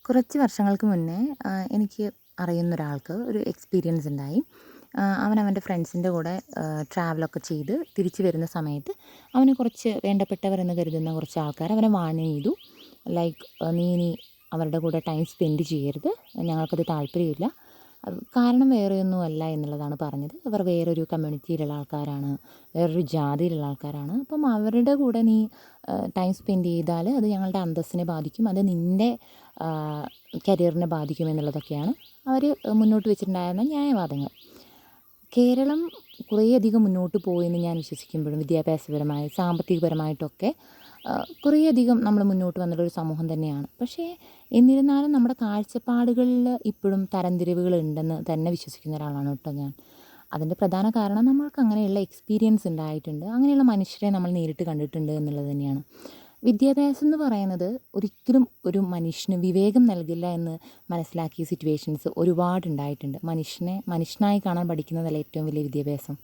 കുറച്ച് വർഷങ്ങൾക്ക് മുന്നേ എനിക്ക് അറിയുന്നൊരാൾക്ക് ഒരു എക്സ്പീരിയൻസ് ഉണ്ടായി. അവൻ അവൻ്റെ ഫ്രണ്ട്സിൻ്റെ കൂടെ ട്രാവലൊക്കെ ചെയ്ത് തിരിച്ച് വരുന്ന സമയത്ത് അവന് കുറച്ച് വേണ്ടപ്പെട്ടവരെന്ന് കരുതുന്ന കുറച്ച് ആൾക്കാർ അവനെ വാർൺ ചെയ്തു. ലൈക്ക് നീ ഇനി അവരുടെ കൂടെ ടൈം സ്പെൻഡ് ചെയ്യരുത്, ഞങ്ങൾക്കത് താല്പര്യമില്ല. കാരണം വേറെയൊന്നും അല്ല എന്നുള്ളതാണ് പറഞ്ഞത്. അവർ വേറൊരു കമ്മ്യൂണിറ്റിയിലുള്ള ആൾക്കാരാണ്, വേറൊരു ജാതിയിലുള്ള ആൾക്കാരാണ്. അപ്പം അവരുടെ കൂടെ നീ ടൈം സ്പെൻഡ് ചെയ്താൽ അത് ഞങ്ങളുടെ അന്തസ്സിനെ ബാധിക്കും, അത് നിൻ്റെ കരിയറിനെ ബാധിക്കും എന്നുള്ളതൊക്കെയാണ് അവർ മുന്നോട്ട് വെച്ചിട്ടുണ്ടായിരുന്ന ന്യായവാദങ്ങൾ. കേരളം കുറേയധികം മുന്നോട്ട് പോയെന്ന് ഞാൻ വിശ്വസിക്കുമ്പോഴും വിദ്യാഭ്യാസപരമായി സാമ്പത്തികപരമായിട്ടൊക്കെ കുറേയധികം നമ്മൾ മുന്നോട്ട് വന്നിട്ടൊരു സമൂഹം തന്നെയാണ്. പക്ഷേ എന്നിരുന്നാലും നമ്മുടെ കാഴ്ചപ്പാടുകളിൽ ഇപ്പോഴും തരംതിരിവുകളുണ്ടെന്ന് തന്നെ വിശ്വസിക്കുന്ന ഒരാളാണ് കേട്ടോ ഞാൻ. അതിൻ്റെ പ്രധാന കാരണം നമ്മൾക്ക് അങ്ങനെയുള്ള എക്സ്പീരിയൻസ് ഉണ്ടായിട്ടുണ്ട്, അങ്ങനെയുള്ള മനുഷ്യരെ നമ്മൾ നേരിട്ട് കണ്ടിട്ടുണ്ട് എന്നുള്ളത് തന്നെയാണ്. വിദ്യാഭ്യാസം എന്ന് പറയുന്നത് ഒരിക്കലും ഒരു മനുഷ്യന് വിവേകം നൽകില്ല എന്ന് മനസ്സിലാക്കിയ സിറ്റുവേഷൻസ് ഒരുപാടുണ്ടായിട്ടുണ്ട്. മനുഷ്യനെ മനുഷ്യനായി കാണാൻ പഠിക്കുന്നതല്ല ഏറ്റവും വലിയ വിദ്യാഭ്യാസം.